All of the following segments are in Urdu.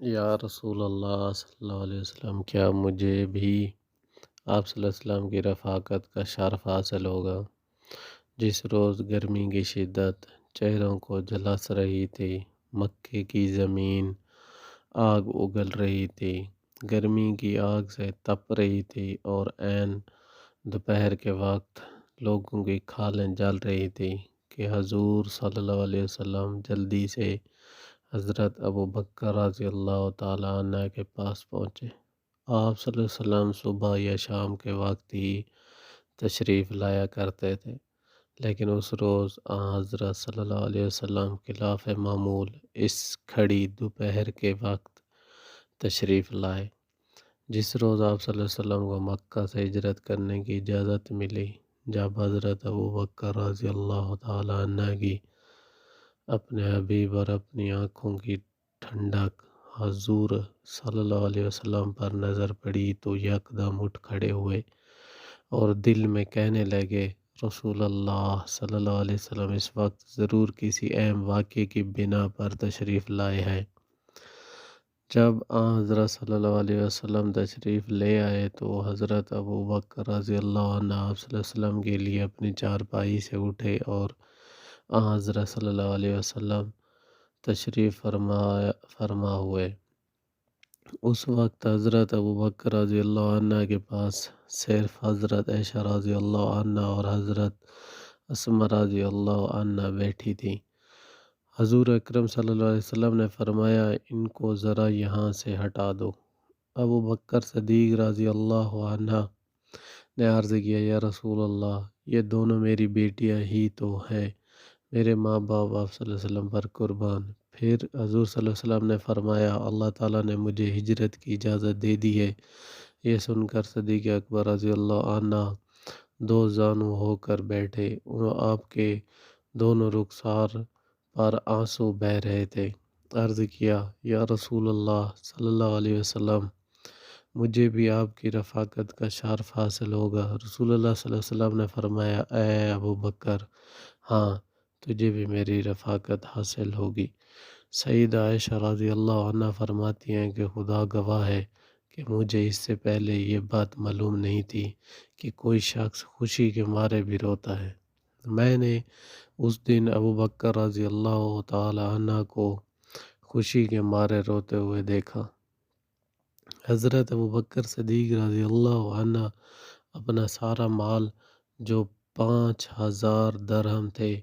یا رسول اللہ صلی اللہ علیہ وسلم، کیا مجھے بھی آپ صلی اللہ علیہ وسلم کی رفاقت کا شرف حاصل ہوگا؟ جس روز گرمی کی شدت چہروں کو جھلس رہی تھی، مکے کی زمین آگ اگل رہی تھی، گرمی کی آگ سے تپ رہی تھی، اور عین دوپہر کے وقت لوگوں کی کھالیں جل رہی تھی کہ حضور صلی اللہ علیہ وسلم جلدی سے حضرت ابو بکر رضی اللہ تعالیٰ عنہ کے پاس پہنچے۔ آپ صلی اللہ علیہ وسلم صبح یا شام کے وقت ہی تشریف لایا کرتے تھے، لیکن اس روز حضرت صلی اللہ علیہ وسلم خلاف معمول اس کھڑی دوپہر کے وقت تشریف لائے۔ جس روز آپ صلی اللہ علیہ وسلم کو مکہ سے ہجرت کرنے کی اجازت ملی، جب حضرت ابو بکر رضی اللہ تعالیٰ عنہ کی اپنے حبیب اور اپنی آنکھوں کی ٹھنڈک حضور صلی اللہ علیہ وسلم پر نظر پڑی تو یکدم اٹھ کھڑے ہوئے اور دل میں کہنے لگے، رسول اللہ صلی اللہ علیہ وسلم اس وقت ضرور کسی اہم واقعے کی بنا پر تشریف لائے ہیں۔ جب حضرت صلی اللہ علیہ وسلم تشریف لے آئے تو حضرت ابو بکر رضی اللہ عنہ آپ صلی اللہ علیہ وسلم کے لیے اپنی چارپائی سے اٹھے اور حضرت صلی اللہ علیہ وسلم تشریف فرما ہوئے۔ اس وقت حضرت ابو بکر رضی اللہ عنہ کے پاس صرف حضرت عائشہ رضی اللہ عنہ اور حضرت اسماء رضی اللہ عنہ بیٹھی تھی۔ حضور اکرم صلی اللہ علیہ وسلم نے فرمایا، ان کو ذرا یہاں سے ہٹا دو۔ ابو بکر صدیق رضی اللہ عنہ نے عرض کیا، یا رسول اللہ، یہ دونوں میری بیٹیاں ہی تو ہیں، میرے ماں باپ آپ صلی اللہ علیہ وسلم پر قربان۔ پھر حضور صلی اللہ علیہ وسلم نے فرمایا، اللہ تعالیٰ نے مجھے ہجرت کی اجازت دے دی ہے۔ یہ سن کر صدیق اکبر رضی اللہ عنہ دو زانو ہو کر بیٹھے، آپ کے دونوں رخسار پر آنسو بہہ رہے تھے۔ عرض کیا، یا رسول اللہ صلی اللہ علیہ وسلم، مجھے بھی آپ کی رفاقت کا شرف حاصل ہوگا۔ رسول اللہ صلی اللہ علیہ وسلم نے فرمایا، اے ابو بکر، ہاں، تجھے بھی میری رفاقت حاصل ہوگی۔ سیدہ عائشہ رضی اللہ عنہ فرماتی ہیں کہ خدا گواہ ہے کہ مجھے اس سے پہلے یہ بات معلوم نہیں تھی کہ کوئی شخص خوشی کے مارے بھی روتا ہے۔ میں نے اس دن ابو بکر رضی اللہ تعالی عنہ کو خوشی کے مارے روتے ہوئے دیکھا۔ حضرت ابو بکر صدیق رضی اللہ عنہ اپنا سارا مال جو 5000 درہم تھے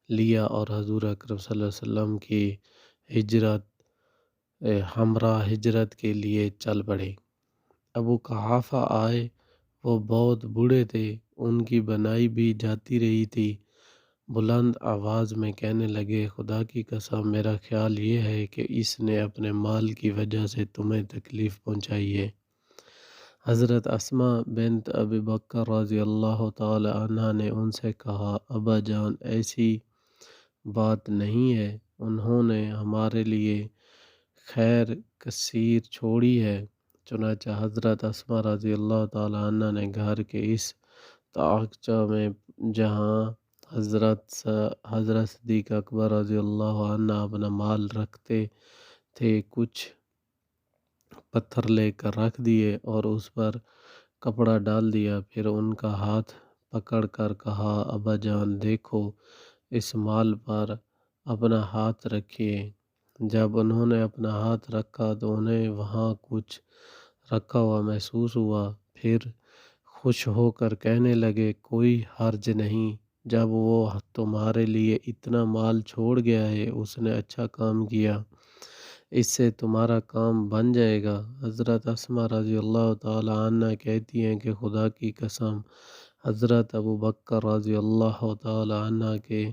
لیا اور حضور اکرم صلی اللہ علیہ وسلم کی ہمراہ ہجرت کے لیے چل پڑے۔ ابو قحافہ آئے، وہ بہت بوڑھے تھے، ان کی بنائی بھی جاتی رہی تھی۔ بلند آواز میں کہنے لگے، خدا کی قسم، میرا خیال یہ ہے کہ اس نے اپنے مال کی وجہ سے تمہیں تکلیف پہنچائی ہے۔ حضرت اسماء بنت ابی بکر رضی اللہ تعالی عنہ نے ان سے کہا، ابا جان، ایسی بات نہیں ہے، انہوں نے ہمارے لیے خیر کثیر چھوڑی ہے۔ چنانچہ حضرت اسماء رضی اللہ تعالی عنہ نے گھر کے اس طاقچہ میں جہاں حضرت صدیق اکبر رضی اللہ عنہ اپنا مال رکھتے تھے کچھ پتھر لے کر رکھ دیے اور اس پر کپڑا ڈال دیا، پھر ان کا ہاتھ پکڑ کر کہا، ابا جان دیکھو، اس مال پر اپنا ہاتھ رکھیے۔ جب انہوں نے اپنا ہاتھ رکھا تو انہیں وہاں کچھ رکھا ہوا محسوس ہوا، پھر خوش ہو کر کہنے لگے، کوئی حرج نہیں، جب وہ تمہارے لیے اتنا مال چھوڑ گیا ہے، اس نے اچھا کام کیا، اس سے تمہارا کام بن جائے گا۔ حضرت اسماء رضی اللہ تعالی عنہ کہتی ہیں کہ خدا کی قسم، حضرت ابو بکر رضی اللہ تعالی عنہ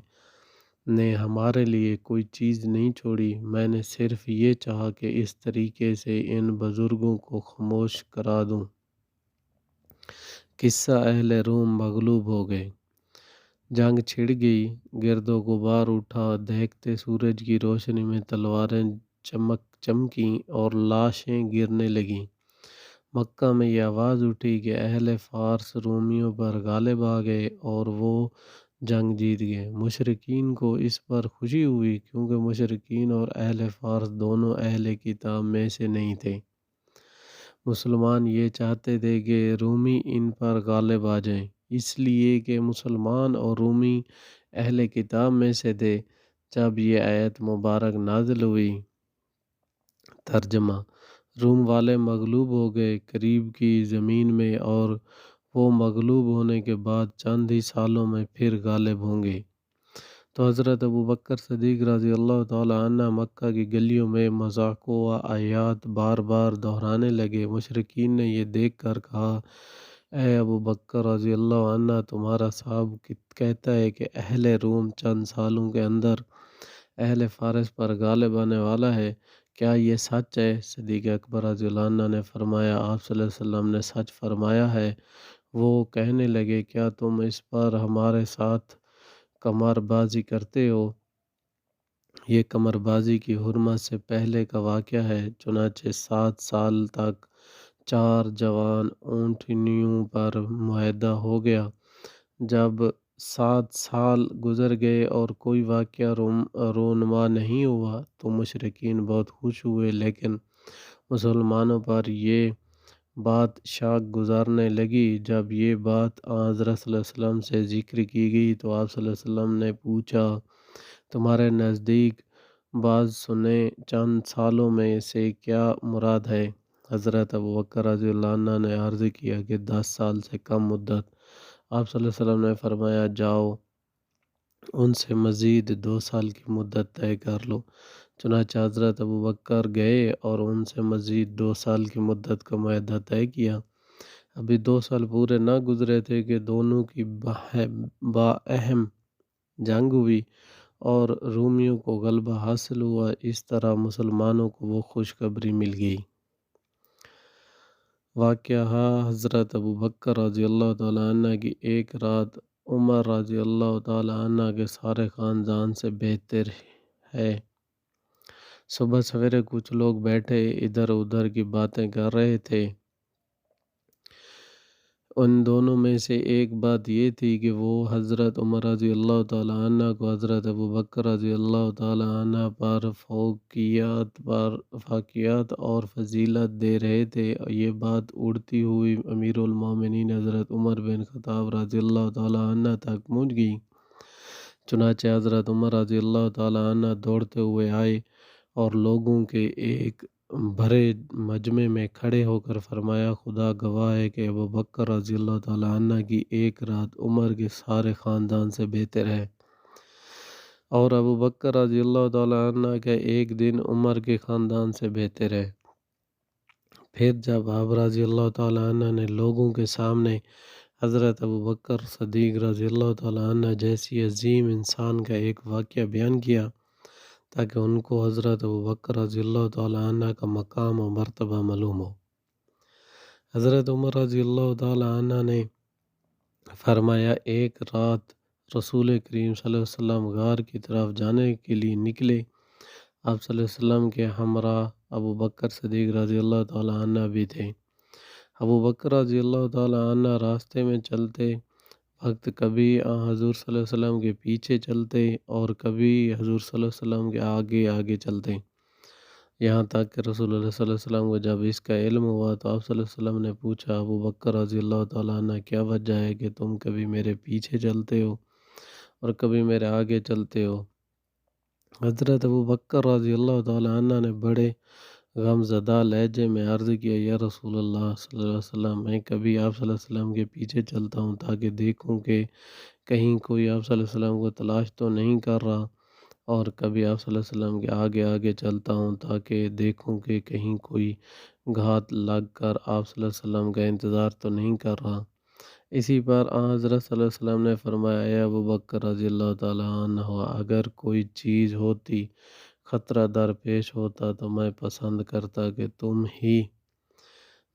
نے ہمارے لیے کوئی چیز نہیں چھوڑی، میں نے صرف یہ چاہا کہ اس طریقے سے ان بزرگوں کو خاموش کرا دوں۔ قصہ اہل روم مغلوب ہو گئے، جنگ چھڑ گئی، گرد و غبار اٹھا، دہکتے سورج کی روشنی میں تلواریں چمکیں اور لاشیں گرنے لگیں۔ مکہ میں یہ آواز اٹھی کہ اہل فارس رومیوں پر غالب آ گئے اور وہ جنگ جیت گئے۔ مشرکین کو اس پر خوشی ہوئی کیونکہ مشرکین اور اہل فارس دونوں اہل کتاب میں سے نہیں تھے۔ مسلمان یہ چاہتے تھے کہ رومی ان پر غالب آ جائیں، اس لیے کہ مسلمان اور رومی اہل کتاب میں سے تھے۔ جب یہ آیت مبارک نازل ہوئی، ترجمہ: روم والے مغلوب ہو گئے قریب کی زمین میں، اور وہ مغلوب ہونے کے بعد چند ہی سالوں میں پھر غالب ہوں گے۔ تو حضرت ابوبکر صدیق رضی اللہ تعالی عنہ مکہ کی گلیوں میں مذاق و آیات بار بار دہرانے لگے۔ مشرکین نے یہ دیکھ کر کہا، اے ابوبکر رضی اللہ عنہ، تمہارا صاحب کہتا ہے کہ اہل روم چند سالوں کے اندر اہل فارس پر غالب آنے والا ہے، کیا یہ سچ ہے؟ صدیق اکبر رضی اللہ عنہ نے فرمایا، آپ صلی اللہ علیہ وسلم نے سچ فرمایا ہے۔ وہ کہنے لگے، کیا تم اس پر ہمارے ساتھ قمار بازی کرتے ہو؟ یہ قمر بازی کی حرمت سے پہلے کا واقعہ ہے۔ چنانچہ 7 سال تک 4 جوان اونٹنیوں پر معاہدہ ہو گیا۔ جب 7 سال گزر گئے اور کوئی واقعہ رونما نہیں ہوا تو مشرکین بہت خوش ہوئے، لیکن مسلمانوں پر یہ بات شاق گزارنے لگی۔ جب یہ بات حضرت صلی اللہ علیہ وسلم سے ذکر کی گئی تو آپ صلی اللہ علیہ وسلم نے پوچھا، تمہارے نزدیک بعض سنیں چند سالوں میں سے کیا مراد ہے؟ حضرت ابوبکر رضی اللہ عنہ نے عرض کیا کہ 10 سال سے کم مدت۔ آپ صلی اللہ علیہ وسلم نے فرمایا، جاؤ ان سے مزید 2 سال کی مدت طے کر لو۔ چنانچہ حضرت ابوبکر گئے اور ان سے مزید 2 سال کی مدت کا معاہدہ طے کیا۔ ابھی 2 سال پورے نہ گزرے تھے کہ دونوں کی باہم جنگ ہوئی اور رومیوں کو غلبہ حاصل ہوا۔ اس طرح مسلمانوں کو وہ خوشخبری مل گئی۔ واقعہ حضرت ابوبکر رضی اللہ تعالی عنہ کی ایک رات عمر رضی اللہ تعالی عنہ کے سارے خاندان سے بہتر ہے۔ صبح سویرے کچھ لوگ بیٹھے ادھر ادھر کی باتیں کر رہے تھے۔ ان دونوں میں سے ایک بات یہ تھی کہ وہ حضرت عمر رضی اللہ تعالی عنہ کو حضرت ابوبکر رضی اللہ تعالی عنہ پر فوقیات اور فضیلت دے رہے تھے۔ یہ بات اڑتی ہوئی امیر المومنین حضرت عمر بن خطاب رضی اللہ تعالی عنہ تک پہنچ گئی۔ چنانچہ حضرت عمر رضی اللہ تعالی عنہ دوڑتے ہوئے آئے اور لوگوں کے ایک بھرے مجمع میں کھڑے ہو کر فرمایا، خدا گواہ ہے کہ ابوبکر رضی اللہ تعالی عنہ کی ایک رات عمر کے سارے خاندان سے بہتر ہے، اور ابوبکر رضی اللہ تعالی عنہ کا ایک دن عمر کے خاندان سے بہتر ہے۔ پھر جب آپ رضی اللہ تعالی عنہ نے لوگوں کے سامنے حضرت ابوبکر صدیق رضی اللہ تعالی عنہ جیسی عظیم انسان کا ایک واقعہ بیان کیا تاکہ ان کو حضرت ابوبکر رضی اللہ تعالی عنہ کا مقام و مرتبہ معلوم ہو، حضرت عمر رضی اللہ تعالی عنہ نے فرمایا، ایک رات رسول کریم صلی اللہ علیہ وسلم غار کی طرف جانے کے لیے نکلے۔ آپ صلی اللہ علیہ وسلم کے ہمراہ ابوبکر صدیق رضی اللہ تعالی عنہ بھی تھے۔ ابوبکر رضی اللہ تعالی عنہ راستے میں چلتے وقت کبھی حضور صلی اللہ علیہ وسلم کے پیچھے چلتے اور کبھی حضور صلی اللہ علیہ وسلم کے آگے آگے چلتے، یہاں تک کہ رسول اللہ صلی اللہ علیہ وسلم کو جب اس کا علم ہوا تو آپ صلی اللہ علیہ وسلم نے پوچھا، ابوبکر رضی اللہ تعالیٰ عنہ، کیا وجہ ہے کہ تم کبھی میرے پیچھے چلتے ہو اور کبھی میرے آگے چلتے ہو؟ حضرت ابوبکر رضی اللہ تعالیٰ عنہ نے بڑے غم زدہ لہجے میں عرض کیا، یا رسول اللہ صلی اللہ علیہ وسلم، میں کبھی آپ صلی اللہ علیہ وسلم کے پیچھے چلتا ہوں تاکہ دیکھوں کہ کہیں کوئی آپ صلی اللہ علیہ وسلم کو تلاش تو نہیں کر رہا، اور کبھی آپ صلی اللہ علیہ وسلم کے آگے آگے چلتا ہوں تاکہ دیکھوں کہ کہیں کوئی گھات لگ کر آپ صلی اللہ علیہ وسلم کا انتظار تو نہیں کر رہا۔ اسی پر حضرت صلی اللہ علیہ وسلم نے فرمایا، اے ابوبکر رضی اللہ تعالیٰ عنہ، اگر کوئی چیز ہوتی، خطرہ درپیش ہوتا تو میں پسند کرتا کہ تم ہی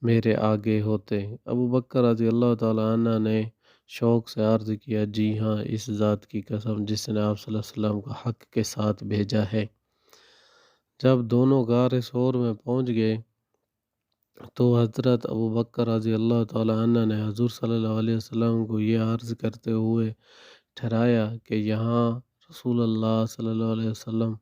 میرے آگے ہوتے۔ ابوبکر رضی اللہ تعالیٰ عنہ نے شوق سے عرض کیا، جی ہاں، اس ذات کی قسم جس نے آپ صلی اللہ علیہ وسلم کو حق کے ساتھ بھیجا ہے۔ جب دونوں غار ثور میں پہنچ گئے تو حضرت ابوبکر رضی اللہ تعالیٰ عنہ نے حضور صلی اللہ علیہ وسلم کو یہ عرض کرتے ہوئے ٹھہرایا کہ یہاں رسول اللہ صلی اللہ علیہ وسلم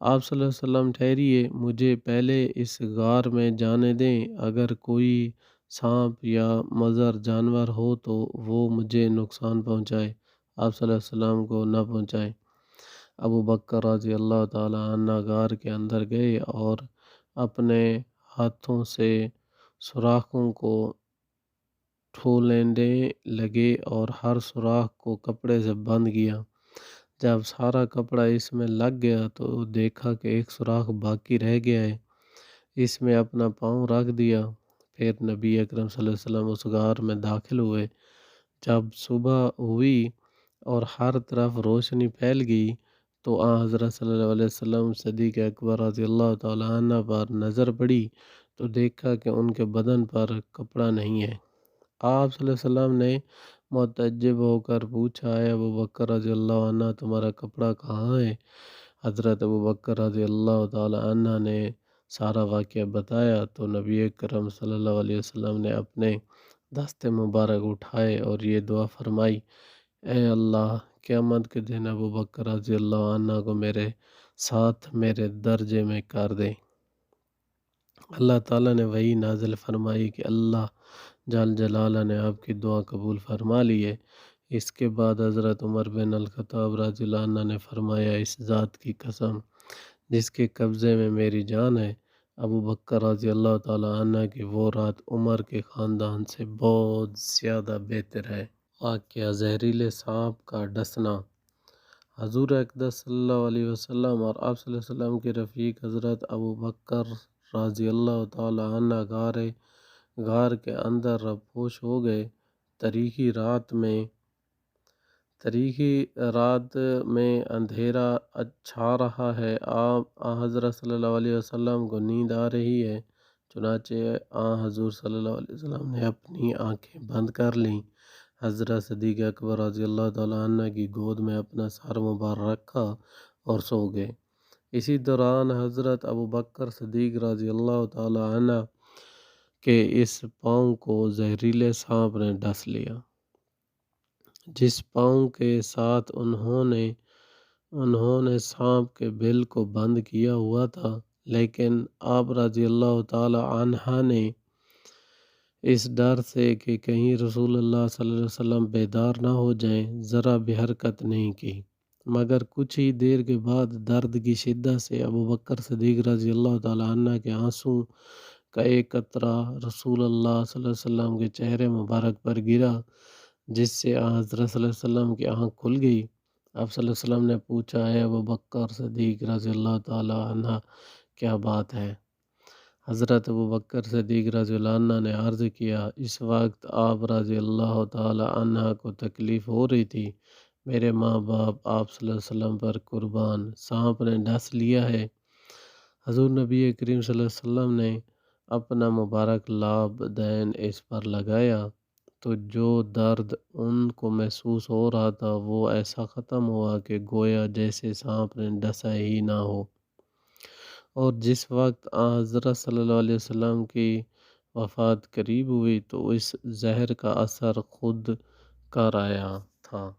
آپ صلی اللہ علیہ وسلم ٹھہریے، مجھے پہلے اس غار میں جانے دیں، اگر کوئی سانپ یا مضر جانور ہو تو وہ مجھے نقصان پہنچائے، آپ صلی اللہ علیہ وسلم کو نہ پہنچائے۔ ابو بکر رضی اللہ تعالی عنہ غار کے اندر گئے اور اپنے ہاتھوں سے سوراخوں کو ٹھولنے لگے اور ہر سوراخ کو کپڑے سے بند کیا۔ جب سارا کپڑا اس میں لگ گیا تو دیکھا کہ ایک سوراخ باقی رہ گیا ہے، اس میں اپنا پاؤں رکھ دیا۔ پھر نبی اکرم صلی اللہ علیہ وسلم اس غار میں داخل ہوئے۔ جب صبح ہوئی اور ہر طرف روشنی پھیل گئی تو حضرت صلی اللہ علیہ وسلم صدیق اکبر رضی اللہ تعالی عنہ پر نظر پڑی تو دیکھا کہ ان کے بدن پر کپڑا نہیں ہے۔ آپ صلی اللہ علیہ وسلم نے متعجب ہو کر پوچھا، اے ابو بکر رضی اللہ عنہ، تمہارا کپڑا کہاں ہے؟ حضرت ابو بکر رضی اللہ تعالی عنہ نے سارا واقعہ بتایا تو نبی کرم صلی اللہ علیہ وسلم نے اپنے دست مبارک اٹھائے اور یہ دعا فرمائی، اے اللہ، قیامت کے دن ابو بکر رضی اللہ عنہ کو میرے ساتھ میرے درجے میں کر دے۔ اللہ تعالیٰ نے وہی نازل فرمائی کہ اللہ جل جلالہ نے آپ کی دعا قبول فرما لی ہے۔ اس کے بعد حضرت عمر بن الخطاب رضی اللہ عنہ نے فرمایا، اس ذات کی قسم جس کے قبضے میں میری جان ہے، ابو بکر رضی اللہ تعالی عنہ کی وہ رات عمر کے خاندان سے بہت زیادہ بہتر ہے۔ واقعہ زہریلے سانپ کا ڈسنا۔ حضور اقدس صلی اللہ علیہ وسلم اور آپ صلی اللہ علیہ وسلم کے رفیق حضرت ابو بکر رضی اللہ تعالی عنہ غار کے اندر رپوش ہو گئے۔ تاریخی رات میں اندھیرا چھا رہا ہے، حضرت صلی اللہ علیہ وسلم کو نیند آ رہی ہے، چنانچہ حضور صلی اللہ علیہ وسلم نے اپنی آنکھیں بند کر لیں، حضرت صدیق اکبر رضی اللہ تعالی عنہ کی گود میں اپنا سر مبارک رکھا اور سو گئے۔ اسی دوران حضرت ابو بکر صدیق رضی اللہ تعالی عنہ کے اس پاؤں کو زہریلے سانپ نے ڈس لیا۔ جس پاؤں کے ساتھ انہوں نے سانپ کے بل کو بند کیا ہوا تھا، لیکن آپ رضی اللہ تعالی عنہ نے اس ڈر سے کہ کہیں رسول اللہ صلی اللہ علیہ وسلم بیدار نہ ہو جائیں، ذرا بھی حرکت نہیں کی، مگر کچھ ہی دیر کے بعد درد کی شدت سے ابو بکر صدیق رضی اللہ تعالی عنہ کے آنسوں کا ایک قطرہ رسول اللہ صلی اللہ علیہ وسلم کے چہرے مبارک پر گرا، جس سے حضرت صلی اللہ علیہ وسلم کی آنکھ کھل گئی۔ آپ صلی اللہ علیہ وسلم نے پوچھا، اے ابو بکر صدیق رضی اللہ تعالی عنہ، کیا بات ہے؟ حضرت ابو بکر صدیق رضی اللہ عنہ نے عرض کیا، اس وقت آپ رضی اللہ تعالی عنہ کو تکلیف ہو رہی تھی، میرے ماں باپ آپ صلی اللہ علیہ وسلم پر قربان، سانپ نے ڈس لیا ہے۔ حضور نبی کریم صلی اللہ علیہ وسلم نے اپنا مبارک لاب دین اس پر لگایا تو جو درد ان کو محسوس ہو رہا تھا وہ ایسا ختم ہوا کہ گویا جیسے سانپ نے ڈسا ہی نہ ہو۔ اور جس وقت حضرت صلی اللہ علیہ وسلم کی وفات قریب ہوئی تو اس زہر کا اثر خود کر آیا تھا۔